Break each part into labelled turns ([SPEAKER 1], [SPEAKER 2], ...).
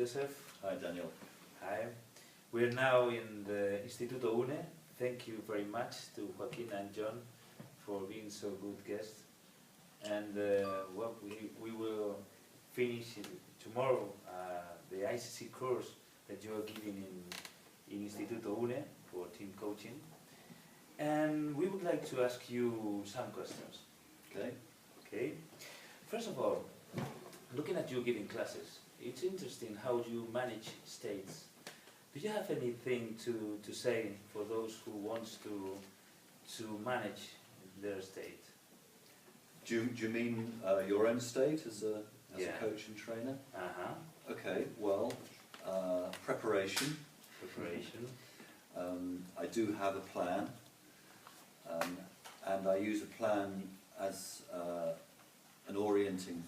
[SPEAKER 1] Joseph.
[SPEAKER 2] Hi, Daniel.
[SPEAKER 1] Hi. We're now in the Instituto UNE. Thank you very much to Joaquin and John for being so good guests. And well, we will finish tomorrow the ICC course that you are giving in Instituto UNE for team coaching. And we would like to ask you some questions. Okay. First of all, looking at you giving classes, it's interesting how you manage states. Do you have anything to say for those who wants to manage their state?
[SPEAKER 2] Do you mean your own state as a coach and trainer? Okay, well, preparation. I do have a plan, and I use a plan as an orienting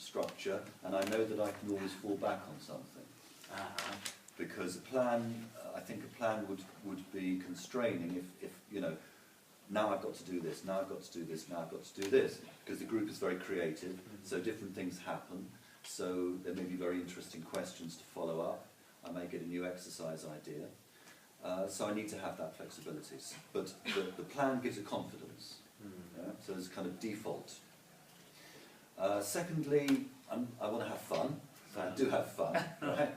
[SPEAKER 2] structure, and I know that I can always fall back on something. Because a plan, I think a plan would be constraining if you know, now I've got to do this, now I've got to do this, now I've got to do this, because the group is very creative, so different things happen, so there may be very interesting questions to follow up. I may get a new exercise idea, so I need to have that flexibility. But the plan gives a confidence, so it's kind of default. Secondly, I want to have fun, so I do have fun, right?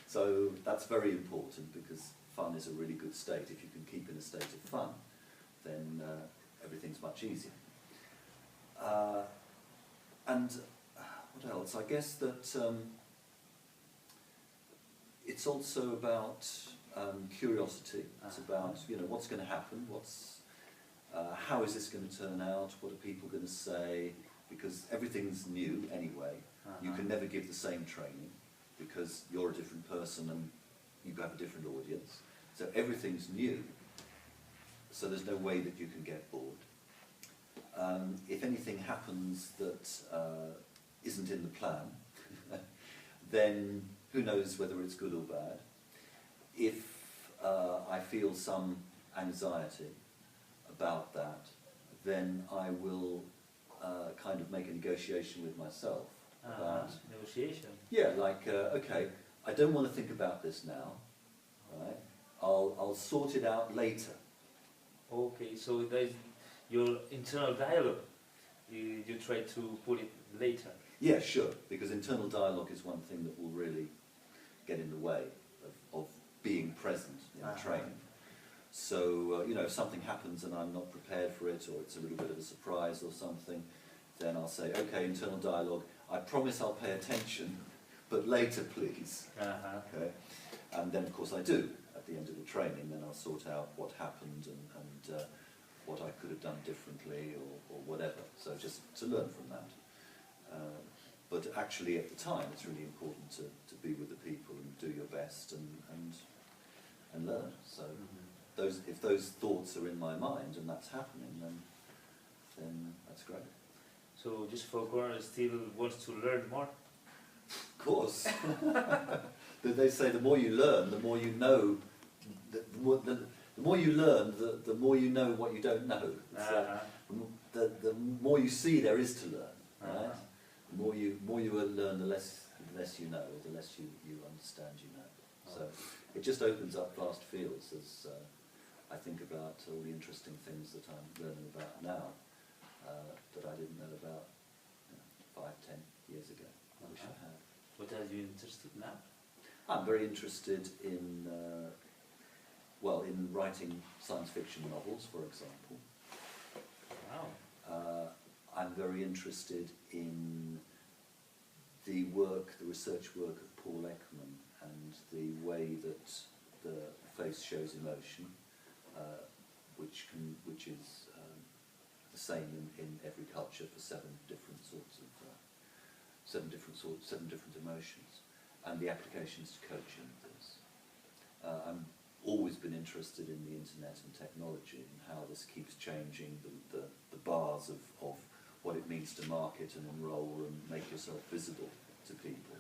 [SPEAKER 2] So that's very important, because fun is a really good state. If you can keep in a state of fun, then everything's much easier. And what else? I guess that it's also about curiosity. It's about, you know, what's going to happen, how is this going to turn out, what are people going to say, because everything's new anyway. You can never give the same training, because you're a different person and you have a different audience. So everything's new, so there's no way that you can get bored. If anything happens that isn't in the plan, then who knows whether it's good or bad. If I feel some anxiety about that, then I will kind of make a negotiation with myself.
[SPEAKER 1] Negotiation?
[SPEAKER 2] Yeah, like, okay, I don't want to think about this now, right? I'll sort it out later.
[SPEAKER 1] Okay, so there's your internal dialogue. You try to put it later.
[SPEAKER 2] Yeah, sure, because internal dialogue is one thing that will really get in the way of being present in training. So, you know, if something happens and I'm not prepared for it, or it's a little bit of a surprise or something, then I'll say, okay, internal dialogue, I promise I'll pay attention, but later please. Okay? And then of course I do. At the end of the training, then I'll sort out what happened and what I could have done differently or whatever. So just to learn from that. But actually at the time it's really important to be with the people and do your best and learn. So if those thoughts are in my mind and that's happening, then that's great.
[SPEAKER 1] So just for Goran still wants to learn more?
[SPEAKER 2] Of course. They say the more you learn, the more you know. The more you learn, the more you know what you don't know. The more you see there is to learn, right? The more you learn, the less you know, the less you understand you know. So it just opens up vast fields as I think about all the interesting things that I'm learning about now. That I didn't know about 5, 10 years ago. I wish I had.
[SPEAKER 1] What are you interested in now?
[SPEAKER 2] I'm very interested in, in writing science fiction novels, for example.
[SPEAKER 1] Wow.
[SPEAKER 2] I'm very interested in the research work of Paul Ekman and the way that the face shows emotion, which is the same in every culture for 7 different emotions, and the applications to coaching of this. I've always been interested in the internet and technology and how this keeps changing the bars of what it means to market and enroll and make yourself visible to people.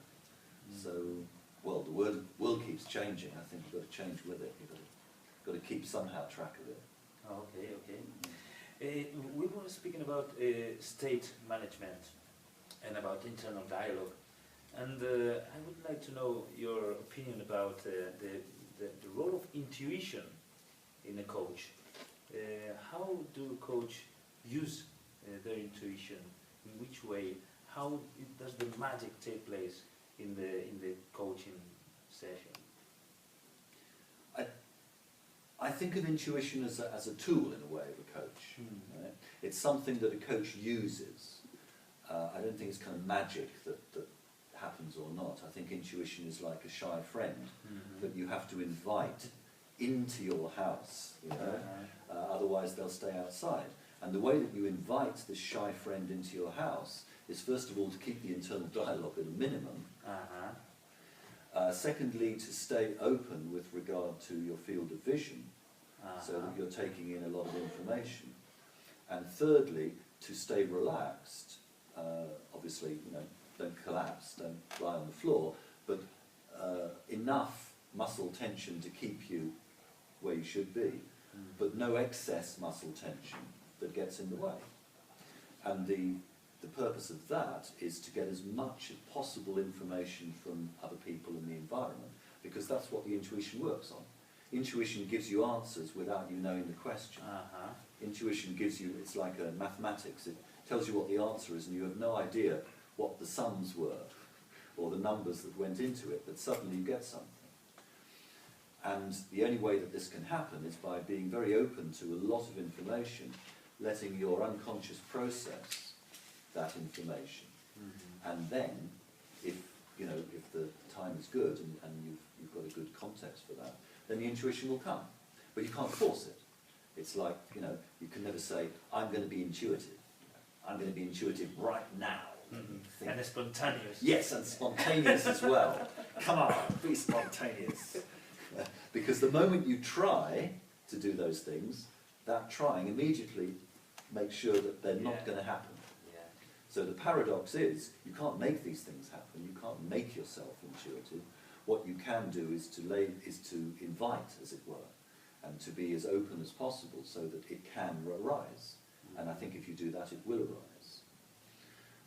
[SPEAKER 2] So, well, the world keeps changing. I think you've got to change with it. You've got to keep somehow track of it.
[SPEAKER 1] Okay. We were speaking about state management and about internal dialogue. And I would like to know your opinion about the role of intuition in a coach. How do coach use their intuition? In which way? How does the magic take place in the coaching session?
[SPEAKER 2] I think of intuition as a tool in a way of a coach. Right? It's something that a coach uses. I don't think it's kind of magic that happens or not. I think intuition is like a shy friend that you have to invite into your house. You know? Otherwise they'll stay outside. And the way that you invite this shy friend into your house is first of all to keep the internal dialogue at a minimum. Secondly, to stay open with regard to your field of vision, so that you're taking in a lot of information. And thirdly, to stay relaxed. Obviously, you know, don't collapse, don't lie on the floor, but enough muscle tension to keep you where you should be, but no excess muscle tension that gets in the way. And the purpose of that is to get as much as possible information from other people in the environment, because that's what the intuition works on. Intuition gives you answers without you knowing the question. Intuition gives you, it's like mathematics, it tells you what the answer is and you have no idea what the sums were or the numbers that went into it, but suddenly you get something. And the only way that this can happen is by being very open to a lot of information, letting your unconscious process that information. And then, if the time is good and you've got a good context for that, then the intuition will come. But you can't force it. It's like, you know, you can never say, I'm going to be intuitive. I'm going to be intuitive right now.
[SPEAKER 1] And spontaneous.
[SPEAKER 2] Yes, and spontaneous as well. Come on, be spontaneous. Because the moment you try to do those things, that trying immediately makes sure that they're not going to happen. So the paradox is, you can't make these things happen. You can't make yourself intuitive. What you can do is to invite, as it were, and to be as open as possible so that it can arise. And I think if you do that, it will arise.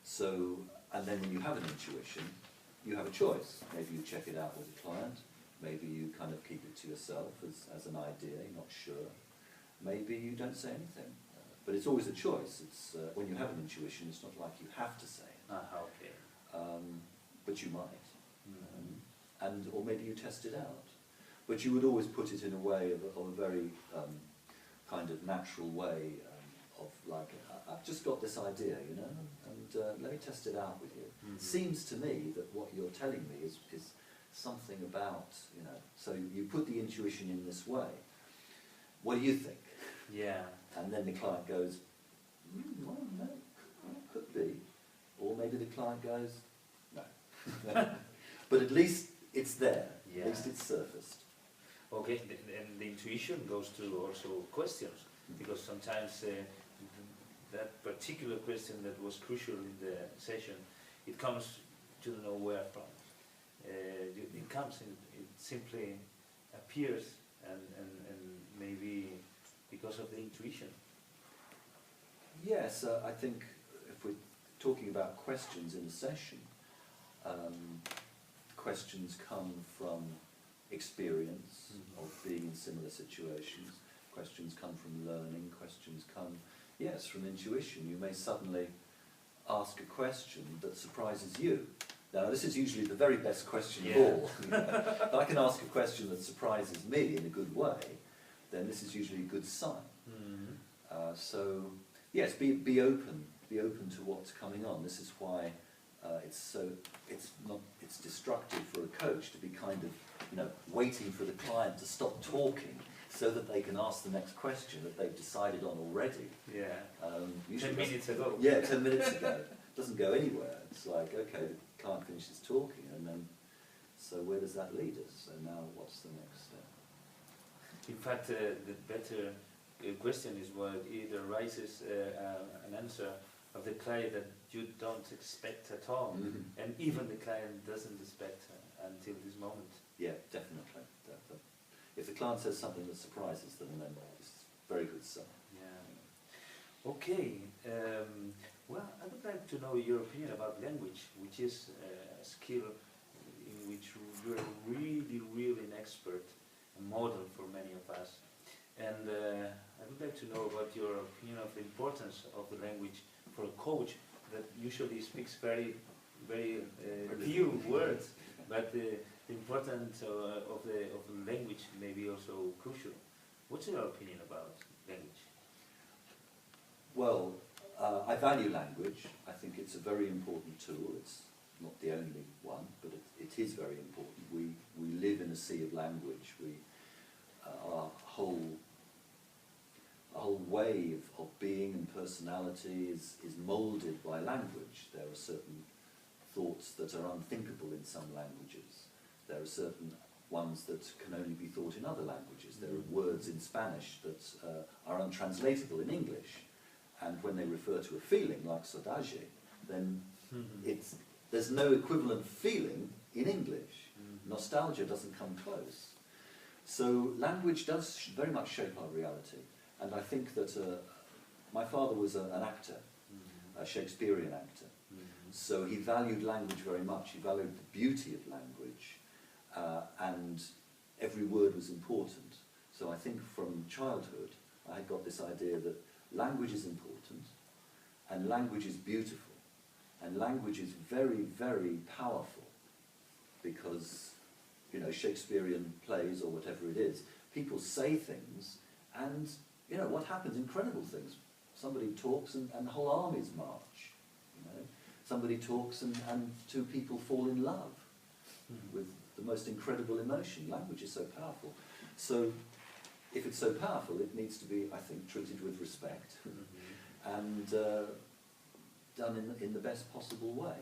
[SPEAKER 2] So, and then when you have an intuition, you have a choice. Maybe you check it out with a client. Maybe you kind of keep it to yourself as an idea, you're not sure. Maybe you don't say anything. But it's always a choice. It's when you have an intuition, it's not like you have to say it. But you might. Or maybe you test it out. But you would always put it in a way of a very kind of natural way of like, I've just got this idea, you know, and let me test it out with you. Seems to me that what you're telling me is something about, you know, so you put the intuition in this way. What do you think? And then the client goes, well, no, it could be. Or maybe the client goes, no. But at least it's there. At least it's surfaced.
[SPEAKER 1] Okay, and the intuition goes to also questions, because sometimes that particular question that was crucial in the session, it comes to nowhere from. It comes, it simply appears, and maybe because of the intuition.
[SPEAKER 2] Yes, I think if we're talking about questions in a session, questions come from experience of being in similar situations. Questions come from learning. Questions come, yes, from intuition. You may suddenly ask a question that surprises you. Now, this is usually the very best question of all. You know? If I can ask a question that surprises me in a good way, then this is usually a good sign. So, yes, be open to what's coming on. This is why it's destructive for a coach to be kind of, you know, waiting for the client to stop talking so that they can ask the next question that they've decided on already.
[SPEAKER 1] 10 minutes ago.
[SPEAKER 2] 10 minutes ago. It doesn't go anywhere. It's like, okay, the client finishes talking, and then, so where does that lead us? So now what's the next step?
[SPEAKER 1] In fact, the better question is what it arises an answer of the client that you don't expect at all, and even the client doesn't expect until this moment.
[SPEAKER 2] Yeah, definitely. If the client says something that surprises them, then it's a very good sign.
[SPEAKER 1] Okay. Well, I would like to know your opinion about language, which is a skill in which you're really, really an expert, a model for many of us. And I would like to know about your opinion of the importance of the language for a coach that usually speaks very, very few words, but the importance of the language may be also crucial. What's your opinion about language?
[SPEAKER 2] Well, I value language. I think it's a very important tool. It's not the only one, but it is very important. We live in a sea of language. Our whole way of being and personality is moulded by language. There are certain thoughts that are unthinkable in some languages. There are certain ones that can only be thought in other languages. There are words in Spanish that are untranslatable in English. And when they refer to a feeling like saudade, then there's no equivalent feeling in English. Nostalgia doesn't come close. So language does very much shape our reality. And I think that my father was an actor, a Shakespearean actor. So he valued language very much. He valued the beauty of language. And every word was important. So I think from childhood, I had got this idea that language is important, and language is beautiful, and language is very, very powerful, because, you know, Shakespearean plays or whatever it is, people say things, and, you know, what happens? Incredible things. Somebody talks and whole armies march, you know. Somebody talks and two people fall in love with the most incredible emotion. Language is so powerful. So if it's so powerful, it needs to be, I think, treated with respect and done in the best possible way.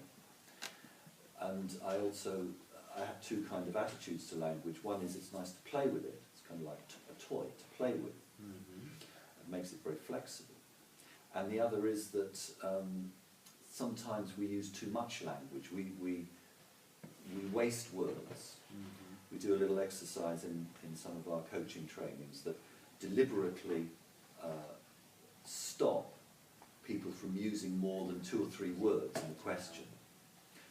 [SPEAKER 2] And I have two kind of attitudes to language. One is it's nice to play with it. It's kind of like a toy to play with. It makes it very flexible. And the other is that sometimes we use too much language. We waste words. We do a little exercise in some of our coaching trainings that deliberately stop people from using more than 2 or 3 words in a question.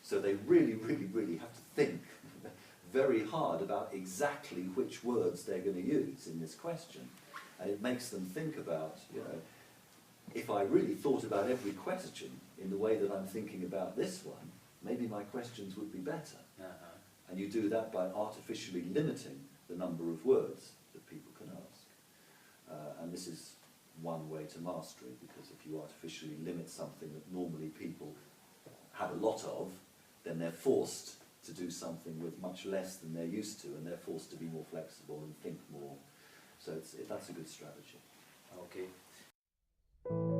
[SPEAKER 2] So they really, really, really have to think very hard about exactly which words they're going to use in this question. And it makes them think about, you know, if I really thought about every question in the way that I'm thinking about this one, maybe my questions would be better. And you do that by artificially limiting the number of words that people can ask. And this is one way to master it, because if you artificially limit something that normally people have a lot of, then they're forced to do something with much less than they're used to, and they're forced to be more flexible and think more. So that's a good strategy.
[SPEAKER 1] Okay.